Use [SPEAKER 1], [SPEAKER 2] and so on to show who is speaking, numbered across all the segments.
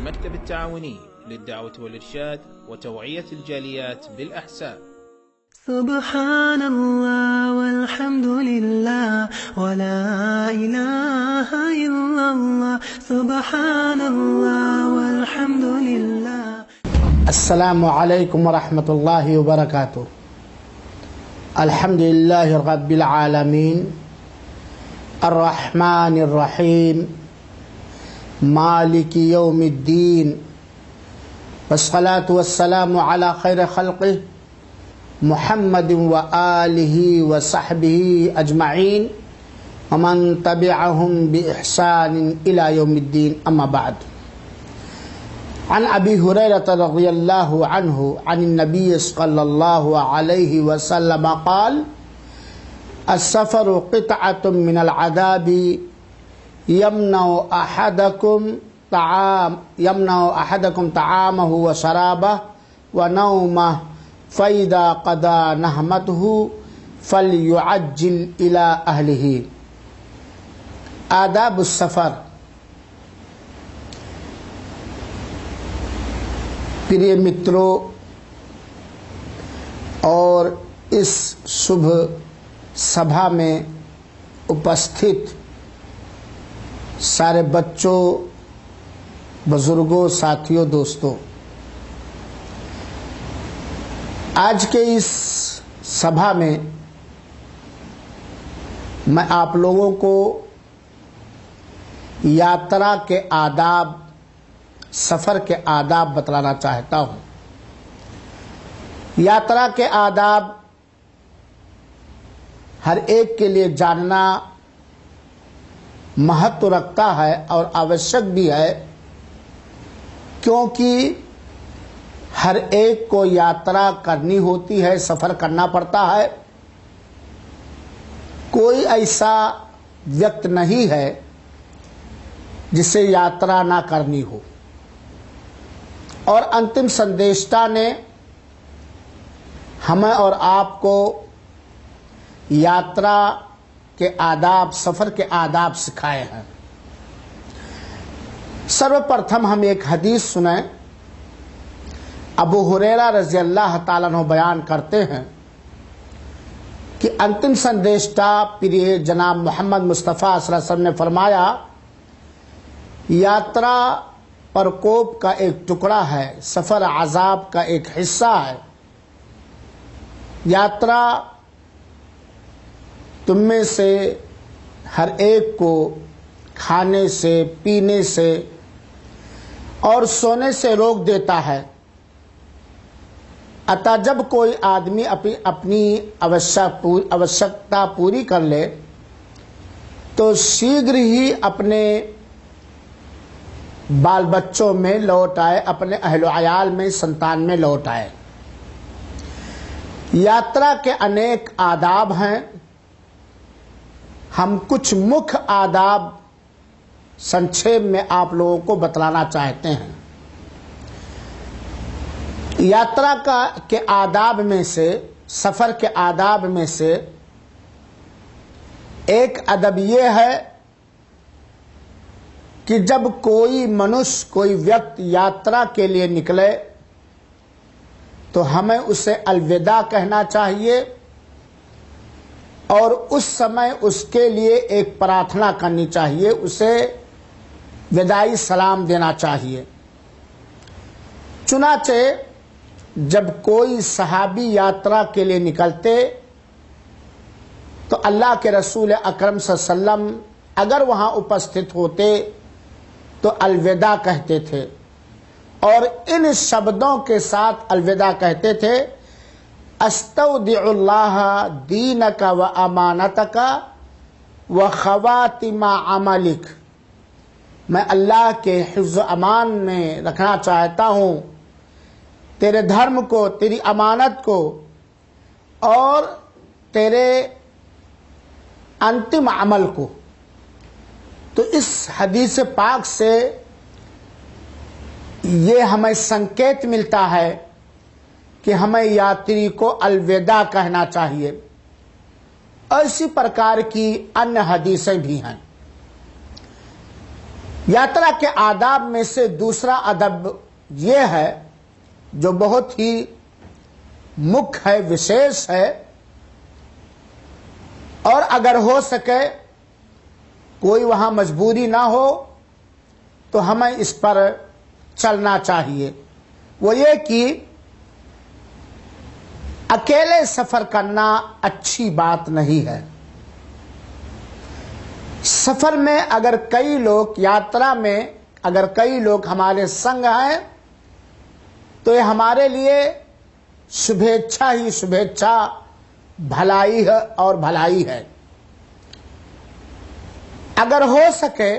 [SPEAKER 1] المكتب التعاوني للدعوة والإرشاد وتوعية الجاليات بالأحساء.
[SPEAKER 2] سبحان الله والحمد لله ولا إله إلا الله سبحان الله والحمد لله.
[SPEAKER 3] السلام علیکم ورحمۃ اللہ وبرکاتہ. الحمد للہ رب العالمین الرحمن الرحیم مالک یوم الدین والصلاة والسلام علی خیر خلقہ محمد وآلہ وصحبہ اجمعین ومن تبعہم بإحسان الی یوم الدین. اما بعد. عن ابی ہریرہ رضی اللہ عنہ عن النبی صلی اللہ علیہ وسلم قال السفر قطعۃ من العذاب يمنع أحدكم طعامه وشرابه ونومه فإذا قضى نهمته فليعجل إلى أهله. آداب السفر. پریے مترو اور اس شبھ سبھا میں اپستھت سارے بچوں، بزرگوں، ساتھیوں، دوستوں، آج کے اس سبھا میں میں آپ لوگوں کو یاترا کے آداب، سفر کے آداب بتلانا چاہتا ہوں. یاترا کے آداب ہر ایک کے لیے جاننا مہتو رکھتا ہے اور آوشک بھی ہے، کیونکہ ہر ایک کو یاترا کرنی ہوتی ہے، سفر کرنا پڑتا ہے. کوئی ایسا وقت نہیں ہے جسے یاترا نہ کرنی ہو. اور انتم سندیشتا نے ہمیں اور آپ کو یاترا کے آداب، سفر کے آداب سکھائے ہیں. سرو پرتھم ہم ایک حدیث سنیں. ابو ہریرہ رضی اللہ تعالیٰ عنہ بیان کرتے ہیں کہ انتم سندیشتا پریے جناب محمد مصطفیٰ صلی اللہ علیہ وسلم نے فرمایا، یاترا پرکوپ کا ایک ٹکڑا ہے، سفر عذاب کا ایک حصہ ہے. یاترا تم میں سے ہر ایک کو کھانے سے، پینے سے اور سونے سے روک دیتا ہے. اتا جب کوئی آدمی اپنی آوشکتا پوری کر لے تو شیغر ہی اپنے بال بچوں میں لوٹ آئے، اپنے اہل و عیال میں، سنتان میں لوٹ آئے. یاترا کے انیک آداب ہیں. ہم کچھ مکھ آداب سنکھیپ میں آپ لوگوں کو بتلانا چاہتے ہیں. یاترا کے آداب میں سے، سفر کے آداب میں سے ایک ادب یہ ہے کہ جب کوئی منش، کوئی ویکت یاترا کے لیے نکلے تو ہمیں اسے الوداع کہنا چاہیے اور اس سمے اس کے لیے ایک پرارتھنا کرنی چاہیے، اسے وداعی سلام دینا چاہیے. چنانچہ جب کوئی صحابی یاترا کے لیے نکلتے تو اللہ کے رسول اکرم صلی اللہ علیہ وسلم اگر وہاں اپستھت ہوتے تو الوداع کہتے تھے، اور ان شبدوں کے ساتھ الوداع کہتے تھے: استودع اللہ دینک و امانتک و خواتم عملک. میں اللہ کے حفظ و امان میں رکھنا چاہتا ہوں تیرے دھرم کو، تیری امانت کو اور تیرے انتم عمل کو. تو اس حدیث پاک سے یہ ہمیں سنکیت ملتا ہے کہ ہمیں یاتری کو الوداع کہنا چاہیے. اسی پرکار کی انیہ حدیثیں بھی ہیں. یاترا کے آداب میں سے دوسرا ادب یہ ہے جو بہت ہی مکھ ہے، وشیش ہے، اور اگر ہو سکے کوئی وہاں مجبوری نہ ہو تو ہمیں اس پر چلنا چاہیے۔ وہ یہ کہ اکیلے سفر کرنا اچھی بات نہیں ہے۔ سفر میں اگر کئی لوگ، یاترا میں اگر کئی لوگ ہمارے سنگ ہیں تو یہ ہمارے لیے شبھیچھا ہی شبھیچھا، بھلائی ہے اور بھلائی ہے۔ اگر ہو سکے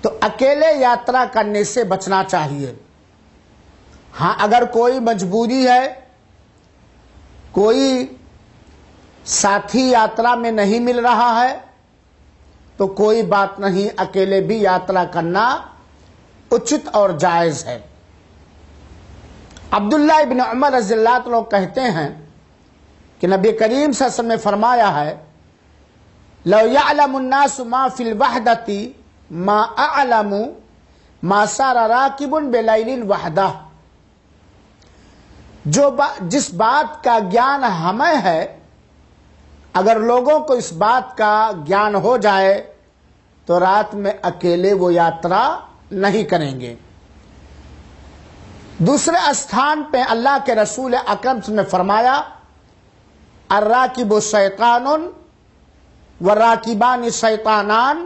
[SPEAKER 3] تو اکیلے یاترا کرنے سے بچنا چاہیے۔ ہاں اگر کوئی مجبوری ہے، کوئی ساتھی یاترا میں نہیں مل رہا ہے تو کوئی بات نہیں، اکیلے بھی یاترا کرنا اچت اور جائز ہے۔ عبداللہ ابن عمر رضی اللہ عنہ کہتے ہیں کہ نبی کریم صلی اللہ علیہ وسلم نے فرمایا ہے، لو يعلم الناس ما في الوحدة ما اعلم ما سار راکب بلیل وحدہ۔ جس بات کا گیان ہمیں ہے، اگر لوگوں کو اس بات کا گیان ہو جائے تو رات میں اکیلے وہ یاترا نہیں کریں گے۔ دوسرے استھان پہ اللہ کے رسول اکرم نے فرمایا، الراکب شیطان والراکبان شیطانان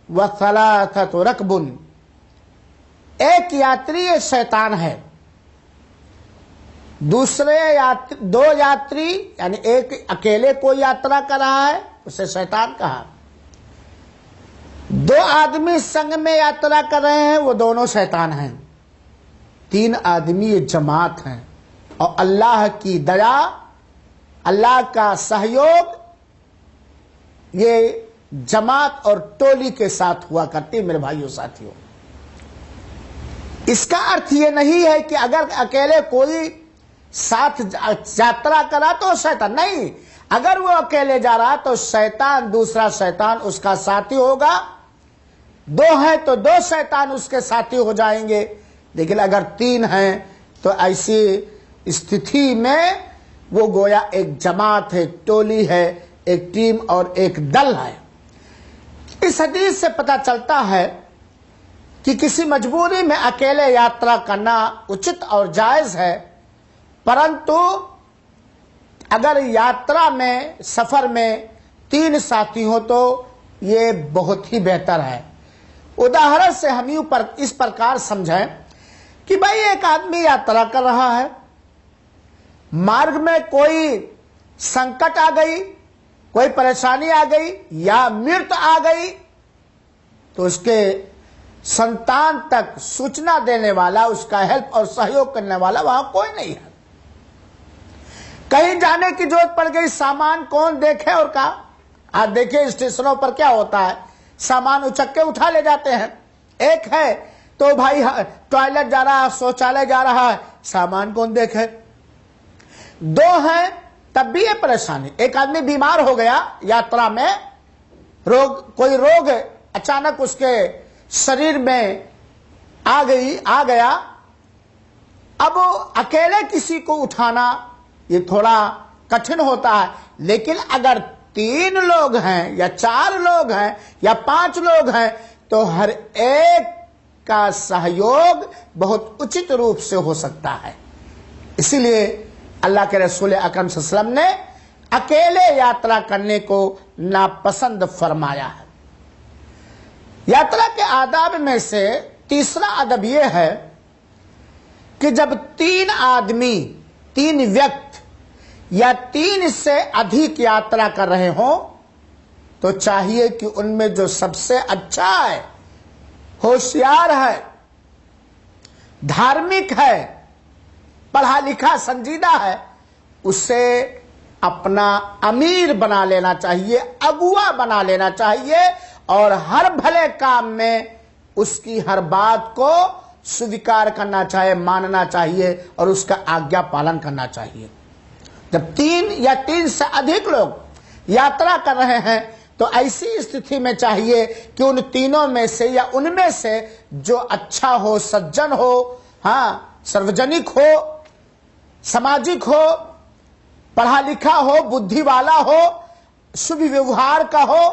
[SPEAKER 3] وثلاثۃ رکب۔ ایک یاتری شیطان ہے، دو یاتری یعنی ایک اکیلے کوئی یاترا کر رہا ہے اسے شیطان کہا، دو آدمی سنگ میں یاترا کر رہے ہیں وہ دونوں شیطان ہیں، تین آدمی یہ جماعت ہیں۔ اور اللہ کی دیا، اللہ کا سہیوگ یہ جماعت اور ٹولی کے ساتھ ہوا کرتی میرے بھائیوں ساتھیوں۔ اس کا ارتھ یہ نہیں ہے کہ اگر اکیلے کوئی ساتھ یاترا کرا تو شیطان نہیں، اگر وہ اکیلے جا رہا تو شیطان، دوسرا شیطان اس کا ساتھی ہوگا، دو ہیں تو دو شیطان اس کے ساتھی ہو جائیں گے، لیکن اگر تین ہیں تو ایسی استھتی میں وہ گویا ایک جماعت ہے، ٹولی ہے، ایک ٹیم اور ایک دل ہے۔ اس حدیث سے پتہ چلتا ہے کہ کسی مجبوری میں اکیلے یاترا کرنا اچت اور جائز ہے، پرنتو اگر یاترا میں، سفر میں تین ساتھی ہو تو یہ بہت ہی بہتر ہے۔ اداہرن سے ہم اس پرکار سمجھیں کہ بھائی ایک آدمی یاترا کر رہا ہے، مارگ میں کوئی سنکٹ آ گئی، کوئی پریشانی آ گئی یا مرت آ گئی تو اس کے سنتان تک سوچنا دینے والا، اس کا ہیلپ اور سہیوگ کرنے والا وہاں کوئی نہیں ہے۔ کہیں جانے کی ضرورت پڑ گئی، سامان کون دیکھے اور کہا، آج دیکھیں اسٹیشنوں پر کیا ہوتا ہے، سامان اچک کے اٹھا لے جاتے ہیں۔ ایک ہے تو بھائی ٹوائلٹ جا رہا ہے، شوچالے جا رہا ہے، سامان کون دیکھے۔ دو ہیں تب بھی یہ پریشانی، ایک آدمی بیمار ہو گیا یاترا میں، کوئی روگ اچانک اس کے شریر میں آ گیا، اب اکیلے کسی کو اٹھانا یہ تھوڑا کٹھن ہوتا ہے، لیکن اگر تین لوگ ہیں یا چار لوگ ہیں یا پانچ لوگ ہیں تو ہر ایک کا سہیوگ بہت اچت روپ سے ہو سکتا ہے۔ اسی لیے اللہ کے رسول اکرم صلی اللہ علیہ وسلم نے اکیلے یاترا کرنے کو ناپسند فرمایا ہے۔ یاترا کے آداب میں سے تیسرا ادب یہ ہے کہ جب تین آدمی، تین ویکت یا تین سے ادھک یاترا کر رہے ہوں تو چاہیے کہ ان میں جو سب سے اچھا ہے، ہوشیار ہے، دھارمک ہے، پڑھا لکھا سنجیدہ ہے، اسے اپنا امیر بنا لینا چاہیے، اگوا بنا لینا چاہیے، اور ہر بھلے کام میں اس کی ہر بات کو سویکار کرنا چاہیے، ماننا چاہیے اور اس کا آگیا پالن کرنا چاہیے۔ جب تین یا تین سے ادھک لوگ یاترا کر رہے ہیں تو ایسی استھتی میں چاہیے کہ ان تینوں میں سے یا ان میں سے جو اچھا ہو، سجن ہو، ہاں سروجنک ہو، سماجک ہو، پڑھا لکھا ہو، بدھی والا ہو، شبھ ویوہار کا ہو،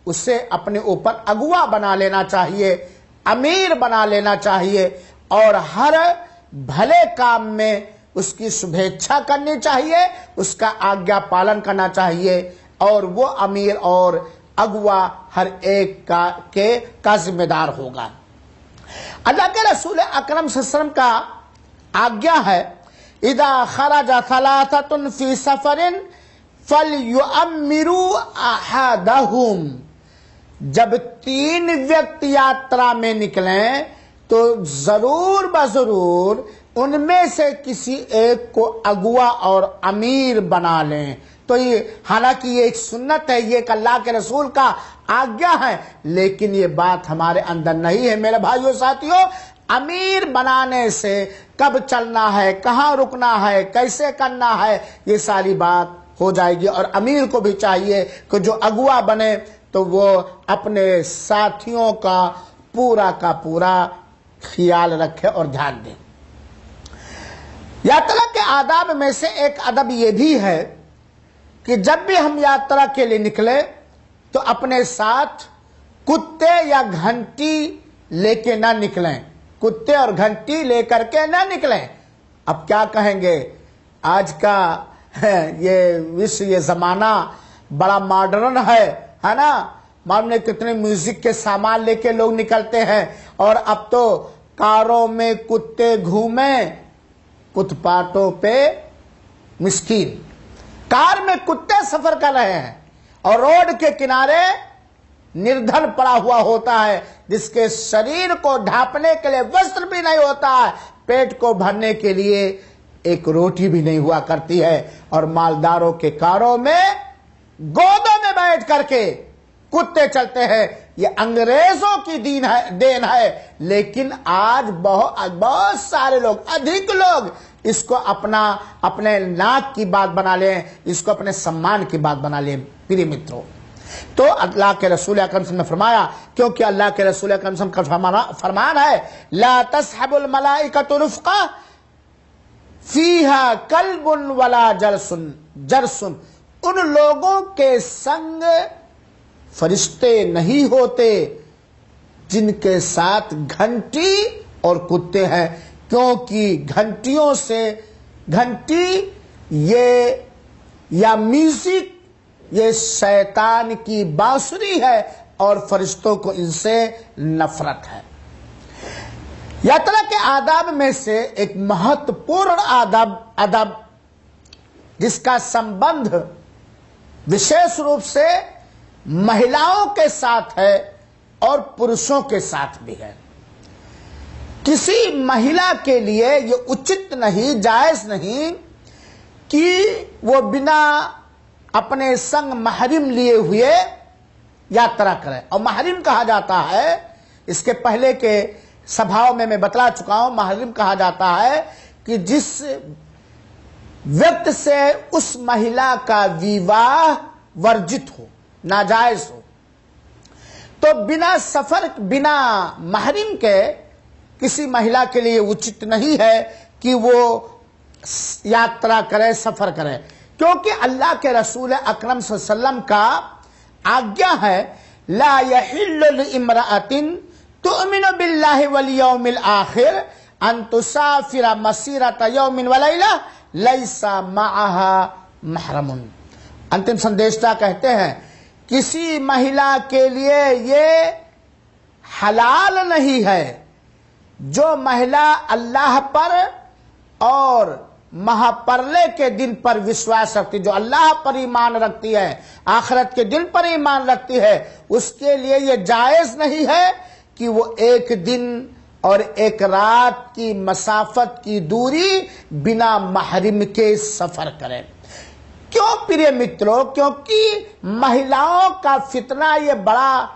[SPEAKER 3] اسے اپنے اوپر اگوا بنا لینا چاہیے، امیر بنا لینا چاہیے، اور ہر بھلے کام میں اس کی شبھیچھا کرنی چاہیے، اس کا آگیا پالن کرنا چاہیے، اور وہ امیر اور اگوا ہر ایک کا ذمہ دار ہوگا۔ اللہ کے رسول اکرم صلی اللہ علیہ وسلم کا آگیا ہے، اذا خرج ثلاثۃ فی سفر فلیؤمروا احدہم، جب 3 ویکتی یاترا میں نکلیں تو ضرور بضرور ان میں سے کسی ایک کو اگوا اور امیر بنا لیں۔ تو یہ حالانکہ یہ ایک سنت ہے، یہ ایک اللہ کے رسول کا آگیا ہے، لیکن یہ بات ہمارے اندر نہیں ہے میرے بھائیو ساتھیو۔ امیر بنانے سے کب چلنا ہے، کہاں رکنا ہے، کیسے کرنا ہے، یہ ساری بات ہو جائے گی۔ اور امیر کو بھی چاہیے کہ جو اگوا بنے تو وہ اپنے ساتھیوں کا پورا خیال رکھے اور دھیان دے۔ یاترا کے آداب میں سے ایک ادب یہ بھی ہے کہ جب بھی ہم یاترا کے لیے نکلے تو اپنے ساتھ کتے یا گھنٹی لے کے نہ نکلیں، کتے اور گھنٹی لے کر کے نہ نکلیں۔ اب کیا کہیں گے، آج کا یہ زمانہ بڑا ماڈرن ہے نا، معلوم نہیں کتنے میوزک کے سامان لے کے لوگ نکلتے ہیں، اور اب تو کاروں میں کتے گھومیں، فٹ پاتھوں پہ مسکین، کار میں کتے سفر کر رہے ہیں، اور روڈ کے کنارے نردھن پڑا ہوا ہوتا ہے جس کے شریر کو ڈھانپنے کے لیے وسطر بھی نہیں ہوتا ہے، پیٹ کو بھرنے کے لیے ایک روٹی بھی نہیں ہوا کرتی ہے، اور مالداروں کے کاروں میں گودوں میں بیٹھ کر کے کتے چلتے ہیں۔ یہ انگریزوں کی دین ہے، لیکن آج بہت سارے لوگ، ادھک لوگ اس کو اپنے ناک کی بات بنا لیں، اس کو اپنے سمان کی بات بنا لیں۔ پیارے متروں، تو اللہ کے رسول اکرم صلی اللہ علیہ وسلم نے فرمایا، کیونکہ اللہ کے رسول اکرم صلی اللہ علیہ وسلم کا فرمان ہے، لا تصحب الملائکۃ رفقہ فیہا کلب ولا جرس، ان لوگوں کے سنگ فرشتے نہیں ہوتے جن کے ساتھ گھنٹی اور کتے ہیں، کیونکہ گھنٹی یہ یا میوزک یہ شیطان کی بانسری ہے، اور فرشتوں کو ان سے نفرت ہے۔ یاترا کے آداب میں سے ایک مہتوپورن ادب جس کا سمبندھ وشیش روپ سے مہیلاؤں کے ساتھ ہے اور پروشوں کے ساتھ بھی ہے۔ کسی مہیلا کے لیے یہ اچت نہیں، جائز نہیں کہ وہ بنا اپنے سنگ محرم لیے ہوئے یاترا کرے۔ اور محرم کہا جاتا ہے، اس کے پہلے کے سبھاؤں میں بتلا چکا ہوں، محرم کہا جاتا ہے کہ جس وقت سے اس مہیلا کا ویواہ ورجت ہو، ناجائز ہو، تو بنا محرم کے کسی مہیلا کے لیے اچت نہیں ہے کہ وہ یاترا کرے، سفر کرے، کیونکہ اللہ کے رسول اکرم صلی اللہ علیہ وسلم کا آگیا ہے، لا یحل لامرأۃ تؤمن باللہ والیوم الآخر ان تسافر مسیرۃ یوم ولیلہ لیس معها محرم۔ انتم سندیشتا کہتے ہیں کسی مہیلا کے لیے یہ حلال نہیں ہے جو مہیلا اللہ پر اور مہاپرلے کے دن پر وشواس رکھتی، جو اللہ پر ایمان رکھتی ہے، آخرت کے دن پر ایمان رکھتی ہے، اس کے لیے یہ جائز نہیں ہے کہ وہ ایک دن اور ایک رات کی مسافت کی دوری بنا محرم کے سفر کرے۔ کیوں پیارے متروں؟ کیونکہ مہیلاؤں کا فتنہ یہ بڑا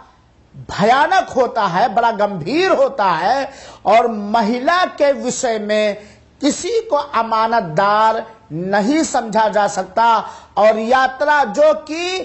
[SPEAKER 3] بھیانک ہوتا ہے، بڑا گمبھیر ہوتا ہے، اور مہیلا کے وشے میں کسی کو امانت دار نہیں سمجھا جا سکتا، اور یاترا جو کہ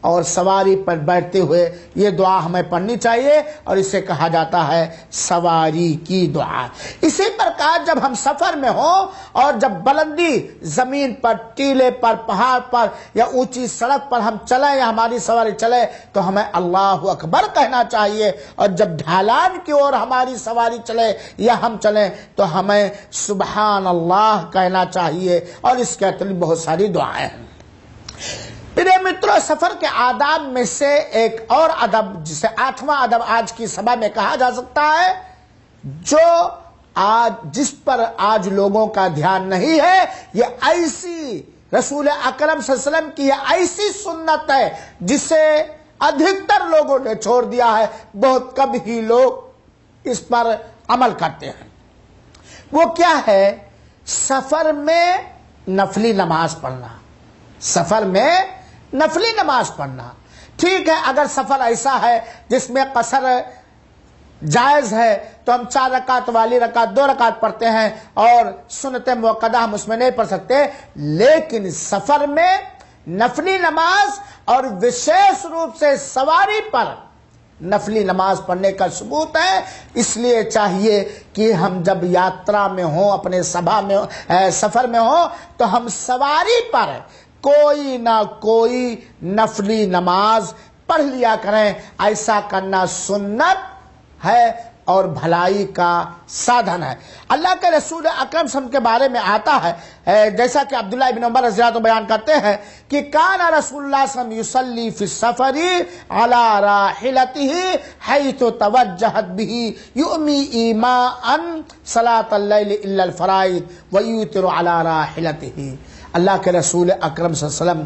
[SPEAKER 3] اور سواری پر بیٹھتے ہوئے یہ دعا ہمیں پڑھنی چاہیے، اور اسے کہا جاتا ہے سواری کی دعا۔ اسی پرکار جب ہم سفر میں ہوں اور جب بلندی زمین پر، ٹیلے پر، پہاڑ پر یا اونچی سڑک پر ہم چلیں یا ہماری سواری چلے تو ہمیں اللہ اکبر کہنا چاہیے، اور جب ڈھلان کی اور ہماری سواری چلے یا ہم چلیں تو ہمیں سبحان اللہ کہنا چاہیے، اور اس کے علاوہ بہت ساری دعائیں ہیں۔ میرے مترو، سفر کے آداب میں سے ایک اور ادب جسے 8واں ادب آج کی سبھا میں کہا جا سکتا ہے، جس پر آج لوگوں کا دھیان نہیں ہے، یہ ایسی رسول اکرم صلی اللہ علیہ وسلم کی یہ ایسی سنت ہے جسے ادھکتر لوگوں نے چھوڑ دیا ہے، بہت کم ہی لوگ اس پر عمل کرتے ہیں۔ وہ کیا ہے؟ سفر میں نفلی نماز پڑھنا۔ سفر میں نفلی نماز پڑھنا ٹھیک ہے، اگر سفر ایسا ہے جس میں قصر جائز ہے تو ہم 4 رکعت والی رکعت 2 رکعت پڑھتے ہیں، اور سنت موقدہ ہم اس میں نہیں پڑھ سکتے، لیکن سفر میں نفلی نماز اور وشیش روپ سے سواری پر نفلی نماز پڑھنے کا ثبوت ہے۔ اس لیے چاہیے کہ ہم جب یاترا میں ہوں، اپنے سفر میں ہوں، تو ہم سواری پر کوئی نہ کوئی نفلی نماز پڑھ لیا کریں۔ ایسا کرنا سنت ہے اور بھلائی کا سادھن ہے۔ اللہ کے رسول اکرم صلی اللہ علیہ وسلم کے بارے میں آتا ہے، جیسا کہ عبداللہ ابن عمر رضی اللہ عنہ بیان کرتے ہیں کہ کان رسول اللہ صلی اللہ علیہ وسلم یصلی فی السفر علی راحلته حیث توجہت به یؤمی ایماء صلاۃ اللیل الا الفرائض ویوتر علی راحلته۔ اللہ کے رسول اکرم صلی اللہ علیہ وسلم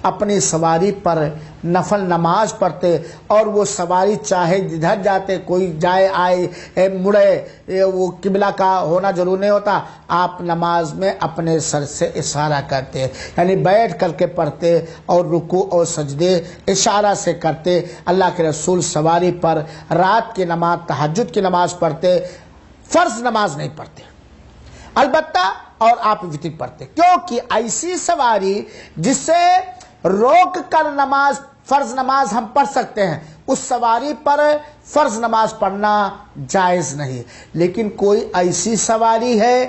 [SPEAKER 3] اپنی سواری پر نفل نماز پڑھتے، اور وہ سواری چاہے جدھر جاتے، کوئی جائے آئے مڑے، وہ قبلہ کا ہونا ضرور نہیں ہوتا، آپ نماز میں اپنے سر سے اشارہ کرتے، یعنی بیٹھ کر کے پڑھتے اور رکوع اور سجدے اشارہ سے کرتے۔ اللہ کے رسول سواری پر رات کی نماز، تہجد کی نماز پڑھتے، فرض نماز نہیں پڑھتے، البتہ اور آپ وتر پڑھتے، کیونکہ ایسی سواری جسے روک کر نماز، فرض نماز ہم پڑھ سکتے ہیں، اس سواری پر فرض نماز پڑھنا جائز نہیں۔ لیکن کوئی ایسی سواری ہے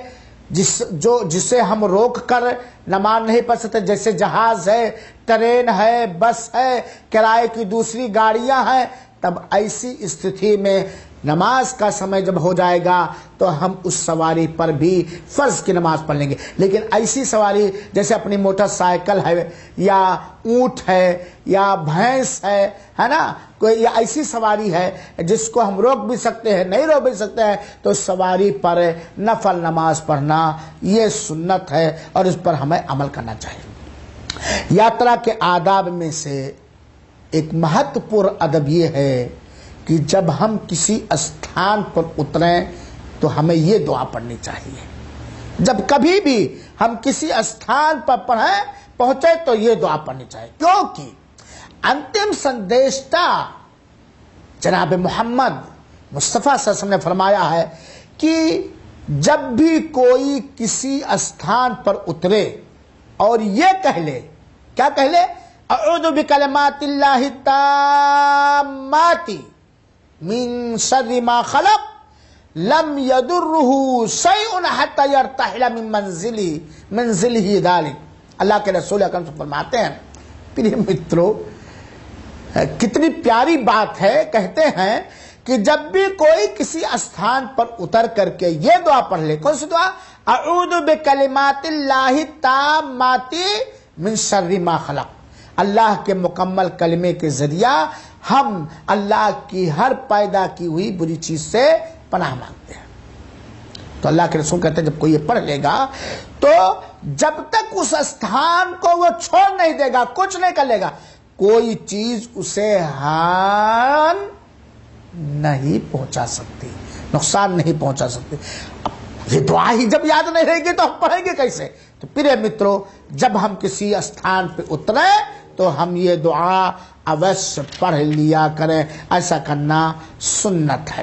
[SPEAKER 3] جسے ہم روک کر نماز نہیں پڑھ سکتے، جیسے جہاز ہے، ٹرین ہے، بس ہے، کرائے کی دوسری گاڑیاں ہیں، تب ایسی استھتی میں نماز کا سمے جب ہو جائے گا تو ہم اس سواری پر بھی فرض کی نماز پڑھ لیں گے۔ لیکن ایسی سواری جیسے اپنی موٹر سائیکل ہے یا اونٹ ہے یا بھینس ہے نا، کوئی یا ایسی سواری ہے جس کو ہم روک بھی سکتے ہیں، نہیں روک بھی سکتے ہیں، تو سواری پر نفل نماز پڑھنا یہ سنت ہے، اور اس پر ہمیں عمل کرنا چاہیے۔ یاترا کے آداب میں سے ایک مہتوپورن ادب یہ ہے کہ جب ہم کسی استھان پر اتریں تو ہمیں یہ دعا پڑھنی چاہیے۔ جب کبھی بھی ہم کسی استھان پر پہنچے تو یہ دعا پڑھنی چاہیے، کیونکہ انتم سندیشتا جناب محمد مصطفیٰ صلی اللہ علیہ وسلم نے فرمایا ہے کہ جب بھی کوئی کسی استھان پر اترے اور یہ کہہ لے، کیا کہہ لے؟ اعوذ بکلمات اللہ التامات من شر ما خلق لم يضره شيء حتى يرتحل من منزله ذلك۔ اللہ کے رسول اکرم فرماتے ہیں، پیارے مترو، کتنی پیاری بات ہے، کہتے ہیں کہ جب بھی کوئی کسی استھان پر اتر کر کے یہ دعا پڑھ لے، کون سی دعا؟ اعوذ بکلمات اللہ التامات من شر ما خلق، اللہ کے مکمل کلمے کے ذریعہ ہم اللہ کی ہر پیدا کی ہوئی بری چیز سے پناہ مانگتے ہیں۔ تو اللہ کے رسول کہتے ہیں جب کوئی یہ پڑھ لے گا تو جب تک اس استھان کو وہ چھوڑ نہیں دے گا، کچھ نہیں کر لے گا، کوئی چیز اسے ہان نہیں پہنچا سکتی، نقصان نہیں پہنچا سکتی۔ یہ دعا ہی جب یاد نہیں رہے گی تو ہم پڑھیں گے کیسے؟ تو پیارے مترو، جب ہم کسی استھان پہ اترے تو ہم یہ دعا اوشیہ پڑھ لیا کریں، ایسا کرنا سنت ہے۔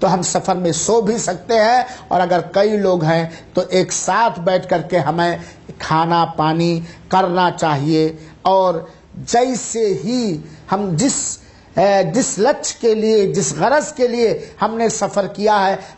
[SPEAKER 3] تو ہم سفر میں سو بھی سکتے ہیں، اور اگر کئی لوگ ہیں تو ایک ساتھ بیٹھ کر کے ہمیں کھانا پانی کرنا چاہیے، اور جیسے ہی ہم جس لچ کے لیے، جس غرض کے لیے ہم نے سفر کیا ہے،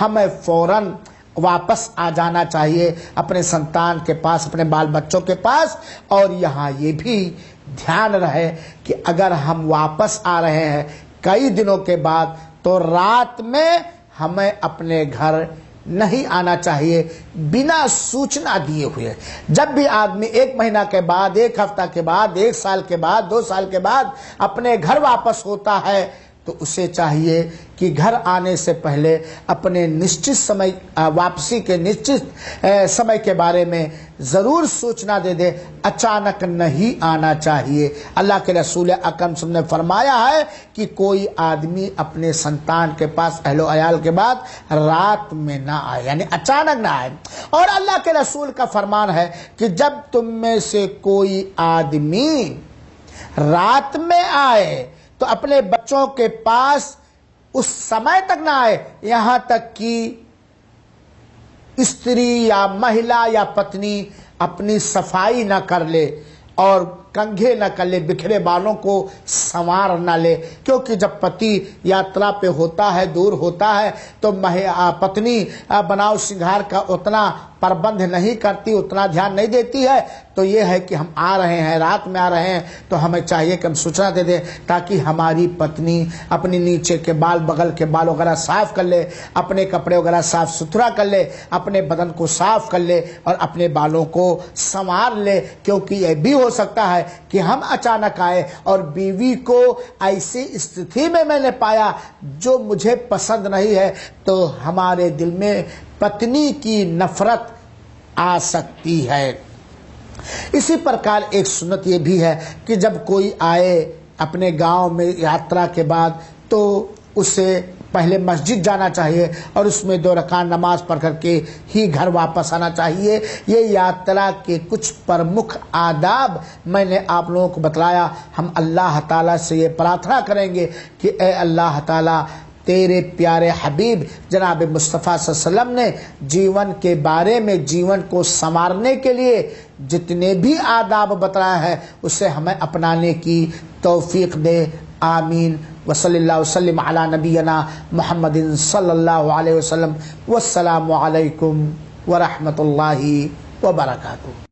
[SPEAKER 3] ہمیں فوراً واپس آ جانا چاہیے اپنے سنتان کے پاس، اپنے بال بچوں کے پاس۔ اور یہاں یہ بھی دھیان رہے کہ اگر ہم واپس آ رہے ہیں کئی دنوں کے بعد تو رات میں ہمیں اپنے گھر نہیں آنا چاہیے بنا سوچنا دیے ہوئے۔ جب بھی آدمی 1 مہینہ کے بعد، 1 ہفتہ کے بعد، 1 سال کے بعد، 2 سال کے بعد اپنے گھر واپس ہوتا ہے تو اسے چاہیے کہ گھر آنے سے پہلے اپنے نشچت سمے، واپسی کے نشچت سمے کے بارے میں ضرور سوچنا دے، اچانک نہیں آنا چاہیے۔ اللہ کے رسول اکرم صلی اللہ علیہ وسلم نے فرمایا ہے کہ کوئی آدمی اپنے سنتان کے پاس، اہل و عیال کے بعد رات میں نہ آئے، یعنی اچانک نہ آئے۔ اور اللہ کے رسول کا فرمان ہے کہ جب تم میں سے کوئی آدمی رات میں آئے تو اپنے بچوں کے پاس اس سمے تک نہ آئے یہاں تک کہ استری یا مہیلا یا پتنی اپنی صفائی نہ کر لے اور کنگھے نہ کر لے، بکھرے بالوں کو سنوار نہ لے، کیونکہ جب پتی یاترا پہ ہوتا ہے، دور ہوتا ہے، تو پتنی بناؤ سنگھار کا اتنا پربند نہیں کرتی، اتنا دھیان نہیں دیتی ہے۔ تو یہ ہے کہ ہم آ رہے ہیں، رات میں آ رہے ہیں، تو ہمیں چاہیے کہ ہم سوچنا دے دیں تاکہ ہماری پتنی اپنی نیچے کے بال، بغل کے بال وغیرہ صاف کر لے، اپنے کپڑے وغیرہ صاف ستھرا کر لے، اپنے بدن کو صاف کر لے اور اپنے بالوں کو سنوار لے، کیونکہ یہ بھی ہو سکتا ہے کہ ہم اچانک آئے اور بیوی کو ایسی استھتی میں نے پایا جو مجھے پسند نہیں ہے، تو ہمارے دل میں پتنی کی نفرت آ سکتی ہے۔ اسی پرکار ایک سنت یہ بھی ہے کہ جب کوئی آئے اپنے گاؤں میں یاترا کے بعد تو اسے پہلے مسجد جانا چاہیے اور اس میں 2 رکعت نماز پڑھ کر کے ہی گھر واپس آنا چاہیے۔ یہ یاترا کے کچھ پرمکھ آداب میں نے آپ لوگوں کو بتلایا۔ ہم اللہ تعالیٰ سے یہ پرارتھنا کریں گے کہ اے اللہ تعالیٰ، تیرے پیارے حبیب جناب مصطفیٰ صلی اللہ علیہ وسلم نے جیون کے بارے میں، جیون کو سنوارنے کے لیے جتنے بھی آداب بتایا ہے اسے ہمیں اپنانے کی توفیق دے، آمین۔ وصلی اللہ وسلم علی نبینا محمد صلی اللہ علیہ وسلم، والسلام علیکم ورحمۃ اللہ وبرکاتہ۔